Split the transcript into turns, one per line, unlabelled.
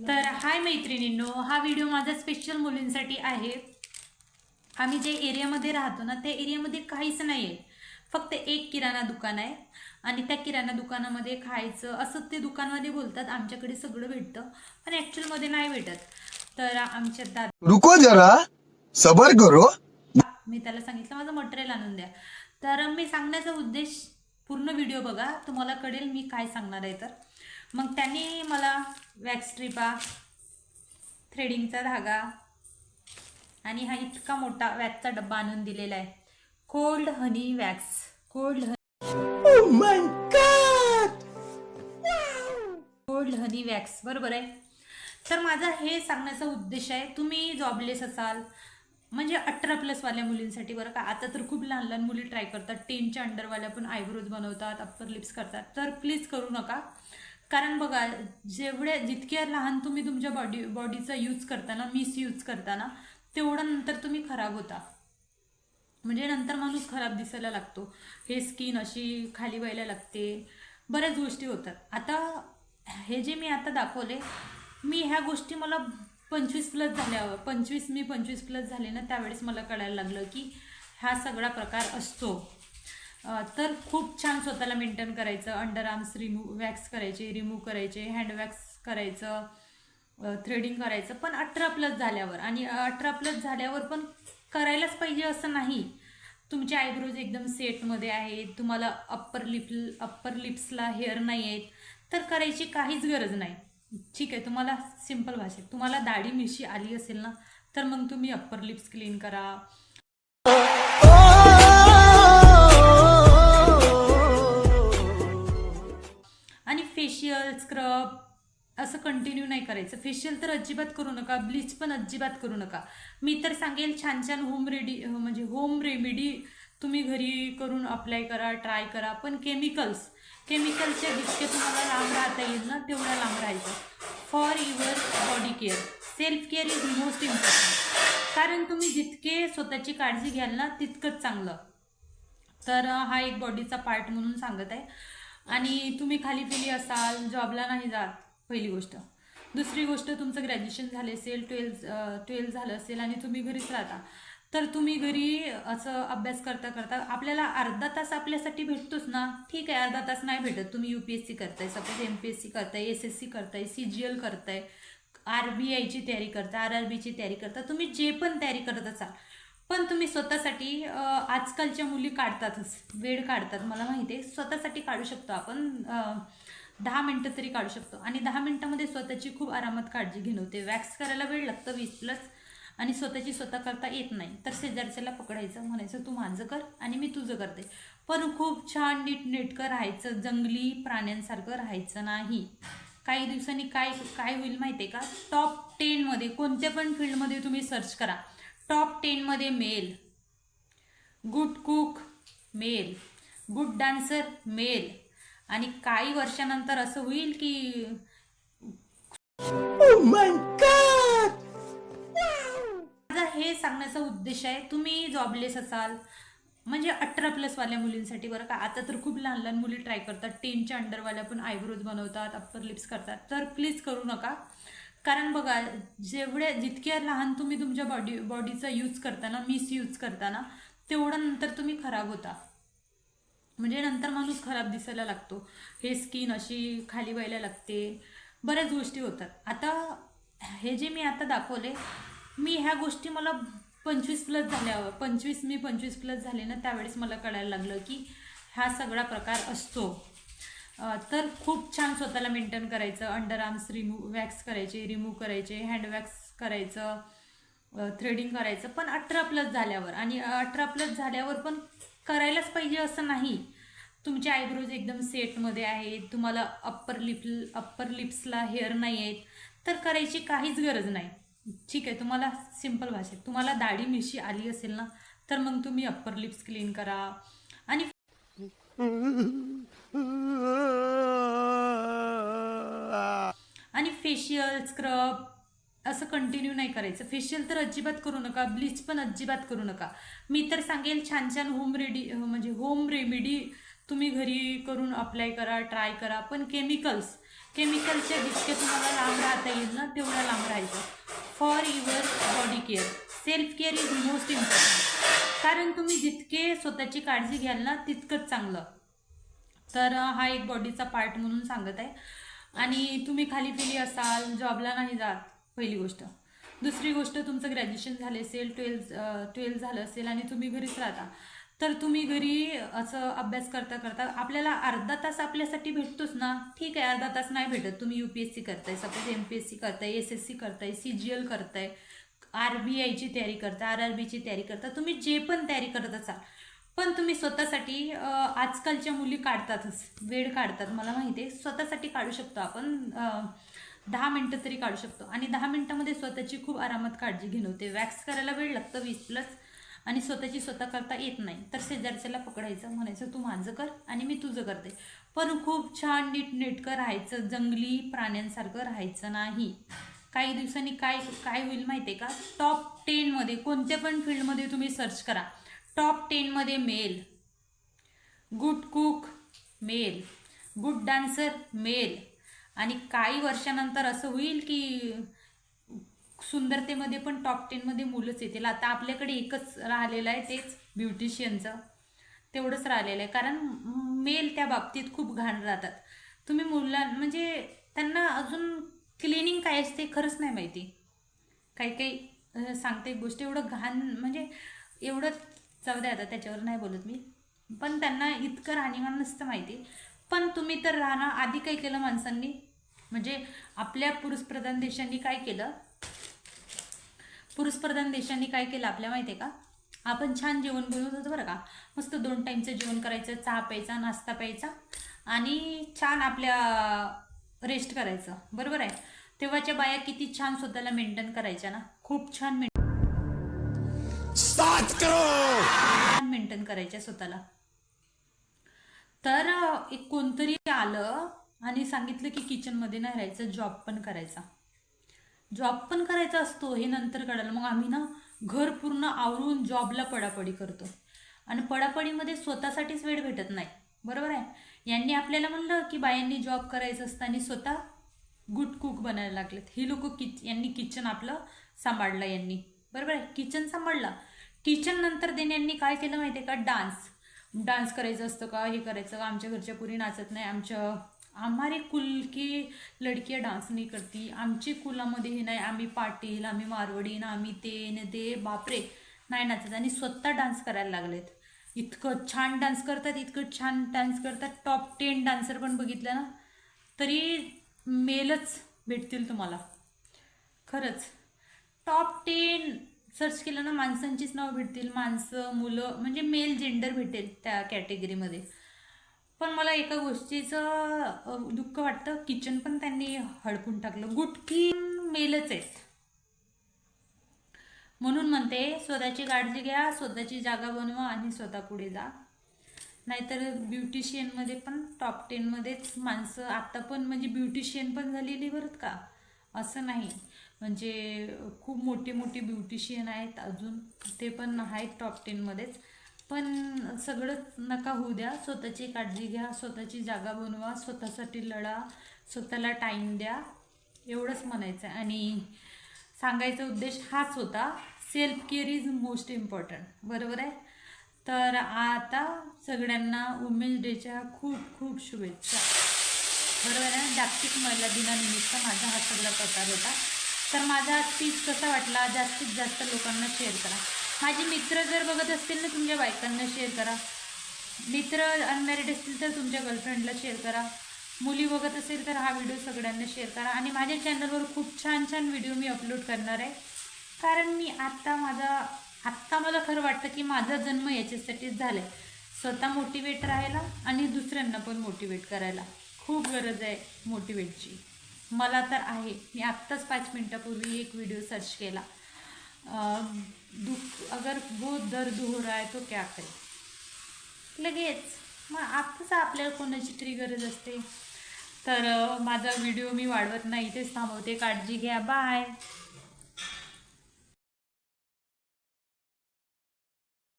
तर हाय मैत्रिणींनो, हा व्हिडिओ माझा स्पेशल मुलींसाठी आहे। आम्ही जे एरियामध्ये राहतो ना, त्या एरियामध्ये काहीच नाही आहे, फक्त एक किराणा दुकान आहे आणि त्या किराणा दुकानामध्ये खायचं असं ते दुकानवाले बोलतात आमच्याकडे सगळं भेटतं, पण ॲक्च्युअलमध्ये नाही भेटत। तर आमच्या दादा
रुको जरा सबर करो।
मी त्याला सांगितलं माझं मटेरियल आणून द्या। तर मी सांगण्याचा उद्देश, पूर्ण व्हिडिओ बघा तुम्हाला कळेल मी काय सांगणार आहे। तर मग त्यांनी मला वॅक्स स्ट्रिपा, थ्रेडिंगचा धागा आणि हा इतका मोठा वॅक्सचा डब्बा आणून दिलेला आहे। कोल्ड हनी वॅक्स, कोल्ड हनी वॅक्स, बरोबर आहे। तर माझा हे सांगण्याचा उद्देश आहे, तुम्ही जॉबलेस असाल म्हणजे 18+ वाल्या मुलींसाठी बरं का। आता तर खूप लहान लहान मुली ट्राय करतात, 10च्या अंडरवाल्या पण आयब्रोज बनवतात, अप्पर लिप्स करतात। तर प्लीज करू नका, कारण बघा जितक्या लहान तुम्ही तुमच्या बॉडीचा यूज करताना, मिसयूज करताना, तेवढं नंतर तुम्ही खराब होता। म्हणजे नंतर माणूस खराब दिसायला लागतो, हे स्किन अशी खाली व्हायला लागते, बऱ्याच गोष्टी होतात। आता हे जे मी आता दाखवले, मी ह्या गोष्टी मला 25+ झाल्यावर, 25+ झाले ना, त्यावेळेस मला कळायला लागलं की हा सगळा प्रकार असतो। तर खूप छान स्वतःला मेंटेन करायचं, अंडर आर्म्स वॅक्स करायचे, रिमूव्ह करायचे, हँड वॅक्स करायचं, थ्रेडिंग करायचं, पण 18+ झाल्यावर। आणि 18+ झाल्यावर पण करायलाच पाहिजे असं नाही। तुमचे आयब्रोज एकदम सेटमध्ये आहेत, तुम्हाला अप्पर लिप्सला हेअर नाही आहेत, तर करायची काहीच गरज नाही। ठीक आहे, तुम्हाला सिंपल भाषेत, तुम्हाला दाढी मिशी आली असेल ना, तर मग तुम्ही अप्पर लिप्स क्लीन करा। आणि फेशियल, स्क्रब असं कंटिन्यू नाही करायचं। फेशियल तर अजिबात करू नका, ब्लीच पण अजिबात करू नका। मी तर सांगेल छान छान होम रेमेडी तुम्ही घरी करून अप्लाय करा, ट्राय करा, पण केमिकलच्या जितके तुम्हाला लांब राहता येईल ना, तेवढ्या लांब राहायचं। For your body care, self care is most important, कारण तुम्ही जितके स्वतःची काळजी घ्याल ना, तितकंच चांगलं। तर हा एक बॉडीचा पार्ट म्हणून सांगत आहे। आणि तुम्ही खाली पिली असाल, जॉबला नाही जात, पहिली गोष्ट। दुसरी गोष्ट, तुमचं ग्रॅज्युएशन झाले असेल, 12 झालं असेल आणि तुम्ही घरीच राहता, तर तुम्ही घरी असं अभ्यास करता करता आपल्याला अर्धा तास आपल्यासाठी भेटतोच ना। ठीक आहे, अर्धा तास नाही भेटत, तुम्ही UPSC करताय, सपोज MPSC करताय, SSC करताय, CGL करताय, RBIची तयारी करता, RRBची तयारी करता, तुम्ही जे पण तयारी करत असाल, पण तुम्ही स्वतःसाठी आजकालच्या मुली काढतातच, वेळ काढतात, मला माहिती आहे। स्वतःसाठी काढू शकतो आपण, 10 मिनटं तरी काढू शकतो, आणि 10 मिनटामध्ये स्वतःची खूप आरामात काळजी घेणं होते। वॅक्स करायला वेळ लागतं 20+, आणि स्वतःची स्वतः करता येत नाही, तर शेजारच्याला पकडायचं, म्हणायचं तू माझं कर आणि मी तुझं करते, पण खूप छान नीटनेटकं राहायचं, जंगली प्राण्यांसारखं राहायचं नाही। काही दिवसांनी काय काय होईल माहिती आहे का, टॉप 10मध्ये, कोणत्या पण फील्डमध्ये तुम्ही सर्च करा, टॉप 10मध्ये male, good cook male, good dancer male, आणि काही वर्षानंतर असं होईल की माझा हे सांगण्याचा उद्देश आहे, तुम्ही जॉबलेस असाल म्हणजे 18+ वाल्या मुलींसाठी बरं का। आता तर खूप लहान लहान मुली ट्राय करतात, 10च्या अंडरवाल्या पण आयब्रोज बनवतात, अप्पर लिप्स करतात। तर प्लीज करू नका, कारण बघा जितक्या लहान तुम्ही तुमच्या बॉडीचा यूज करताना, मिसयूज करताना, तेवढं नंतर तुम्ही खराब होता। म्हणजे नंतर माणूस खराब दिसायला लागतो, हे स्किन अशी खाली व्हायला लागते, बऱ्याच गोष्टी होतात। आता हे जे मी आता दाखवले, मी ह्या गोष्टी मला 25+ झाल्यावर, 25+ झाले ना, त्यावेळेस मला कळायला लागलं की हा सगळा प्रकार असतो। तर खूप छान स्वतःला मेंटेन करायचं, अंडर आर्म्स वॅक्स करायचे, रिमूव्ह करायचे, हँड वॅक्स करायचं, थ्रेडिंग करायचं, पण 18+ झाल्यावर। आणि 18+ झाल्यावर पण करायलाच पाहिजे असं नाही। तुमचे आयब्रोज एकदम सेटमध्ये आहेत, तुम्हाला अप्पर लिप्सला हेअर नाही आहेत, तर करायची काहीच गरज नाही। ठीक आहे, तुम्हाला सिंपल भाषेत, तुम्हाला दाढी मिशी आली असेल ना, तर मग तुम्ही अप्पर लिप्स क्लीन करा। आणि फेशियल, स्क्रब असं कंटिन्यू नाही करायचं। फेशियल तर अजिबात करू नका, ब्लीच पण अजिबात करू नका। मी तर सांगेल छान छान होम रेमेडी तुम्ही घरी करून अप्लाय करा, ट्राय करा, पण केमिकलच्या जितके तुम्हाला लांब राहता येईल ना तेवढा लांब राहायचं. For your body care, self care is most important. कारण तुम्ही जितके स्वतःची काळजी घ्याल ना तितकंच चांगलं. तर हा एक बॉडीचा पार्ट म्हणून सांगत आहे. आणि तुम्ही खाली पिली असाल, जॉबला नाही जात, पहिली गोष्ट. दुसरी गोष्ट, तुमचं ग्रॅज्युएशन झालं असेल, 12th झालं असेल आणि तुम्ही घरीच राहता, तर तुम्ही घरी असं अभ्यास करता करता आपल्याला अर्धा तास आपल्यासाठी भेटतोच ना. ठीक आहे, अर्धा तास नाही भेटत. तुम्ही UPSC करताय, सपोज MPSC करताय, SSC करताय, CGL करताय, RBIची तयारी करता, RRBची तयारी करता, तुम्ही जे पण तयारी करत असाल, पण तुम्ही स्वतःसाठी आजकालच्या मुली काढतातच, वेळ काढतात. मला माहिती आहे, स्वतःसाठी काढू शकतो आपण. 10 मिनटं तरी काढू शकतो. आणि 10 मिनटामध्ये स्वतःची खूप आरामात काळजी घेणं होते. वॅक्स करायला वेळ लागतं 20+, आणि स्वतःची स्वतः करता येत नाही, तर शेजारच्याला पकडायचं, म्हणायचं तू माझं कर आणि मी तुझं करते. पण खूप छान नीटनेटकं राहायचं, जंगली प्राण्यांसारखं राहायचं नाही. काही दिवसांनी काय काय होईल माहिती आहे का? टॉप 10मध्ये, कोणत्या पण फील्डमध्ये तुम्ही सर्च करा, टॉप 10मध्ये male. Good cook male, good dancer male. आणि काही वर्षानंतर असं होईल की सुंदरतेमध्ये पण टॉप 10मध्ये मुलंच येतील. आता आपल्याकडे एकच राहिलेलं आहे, तेच ब्युटिशियनचं. तेवढंच राहिलेलं आहे, कारण मेल त्या बाबतीत खूप घाण राहतात. तुम्ही म्हणजे त्यांना अजून क्लिनिंग काय असते खरंच नाही माहिती. काही सांगते गोष्ट एवढं घाण, म्हणजे एवढं जाऊ द्या, आता त्याच्यावर नाही बोलत मी. पण त्यांना इतकं राहणीमान नसतं माहिती. पण तुम्ही तर राहणं आधी काय केलं माणसांनी, म्हणजे आपल्या पुरुषप्रधान देशांनी काय केलं, आपल्या माहिती आहे का? आपण छान जेवण बनवत होतो बरं का. मस्त 2 टाईमचं जेवण करायचं, चहा प्यायचा, नाश्ता प्यायचा आणि छान आपल्या रेस्ट करायचं, बरोबर आहे. तेव्हाच्या बाया किती छान स्वतःला मेंटेन करायच्या ना, खूप छान मेंटेन करायच्या स्वतःला. तर एक कोणतरी आलं आणि सांगितलं की किचनमध्ये नाही राहायचं, जॉब पण करायचा असतो, हे नंतर कळालं. मग आम्ही ना घर पूर्ण आवरून जॉबला पडापडी करतो, आणि पडापडीमध्ये स्वतःसाठीच वेळ भेटत नाही, बरोबर आहे. यांनी आपल्याला म्हणलं की बायांनी जॉब करायचं असतं आणि स्वतः गुड कुक बनायला लागलेत. ही लोक यांनी किचन आपलं सांभाळलं, यांनी, बरोबर आहे, किचन सांभाळलं. किचन नंतर यांनी काय केलं माहिती आहे का? डान्स करायचं असतं का, हे करायचं. आमच्या घरच्या पुरी नाचत नाही, हमारे कुल की लडकियां डान्स नाही करती, आमच्या कुलामध्ये हे नाही, आम्ही पाटील, आम्ही मारवडी ना, आम्ही ते बापरे, नाही नाचत. आणि स्वतः डान्स करायला लागलेत. इतकं छान डान्स करतात. टॉप 10 डान्सर पण बघितलं ना तरी मेलच भेटतील तुम्हाला, खरंच. टॉप 10 सर्च केलं ना, माणसांचीच नावं भेटतील, माणसं, मुलं, म्हणजे मेल जेंडर भेटेल त्या कॅटेगरीमध्ये. पण मला एका गोष्टीचं दुःख वाटतं, किचन पण त्यांनी हडपून टाकलं. गुटकी मेलच आहेत. म्हणून म्हणते, स्वतःची काळजी घ्या, स्वतःची जागा बनवा आणि स्वतः पुढे जा. नाहीतर ब्युटिशियनमध्ये पण टॉप 10मध्येच माणसं आता पण, म्हणजे ब्युटिशियन पण झालेली बरं का, असं नाही. म्हणजे खूप मोठी ब्युटिशियन आहेत अजून, ते पण आहेत टॉप 10मध्येच. पण सगळंच नका होऊ द्या. स्वतःची काळजी घ्या, स्वतःची जागा बनवा, स्वतःसाठी लढा, स्वतःला टाईम द्या, एवढंच म्हणायचं. आणि सांगायचा उद्देश हाच होता, self care is most important, बरोबर आहे. तर आता सगळ्यांना वुमेन्स डेच्या खूप शुभेच्छा, बरोबर आहे. जागतिक महिला दिनानिमित्त माझा हा सगळा प्रकार होता. तर माझा स्पीच कसा वाटला, जास्तीत जास्त लोकांना शेअर करा. माझे मित्र जर बघत असतील ना, तुमच्या बायकांना शेअर करा. मित्र अनमॅरिड असतील तर तुमच्या गर्लफ्रेंडला शेअर करा. मुली बघत असेल तर हा व्हिडिओ सगळ्यांना शेअर करा. आणि माझ्या चॅनलवर खूप छान व्हिडिओ मी अपलोड करणार आहे. कारण मी आत्ता मला खरं वाटतं की माझा जन्म याच्यासाठीच झाला आहे, स्वतः मोटिवेट राहायला आणि दुसऱ्यांना पण मोटिवेट करायला. खूप गरज आहे मोटिवेटची, मला तर आहे. मी आत्ताच 5 मिनटापूर्वी एक व्हिडिओ सर्च केला, अगर वो दर्द हो रहा है तो क्या करे, लगेच. मग आत्ताच आपल्याला कोणाची तरी गरज असते. तर माझा व्हिडिओ मी वाढवत नाही, इथेच थांबवते. काळजी घ्या, बाय.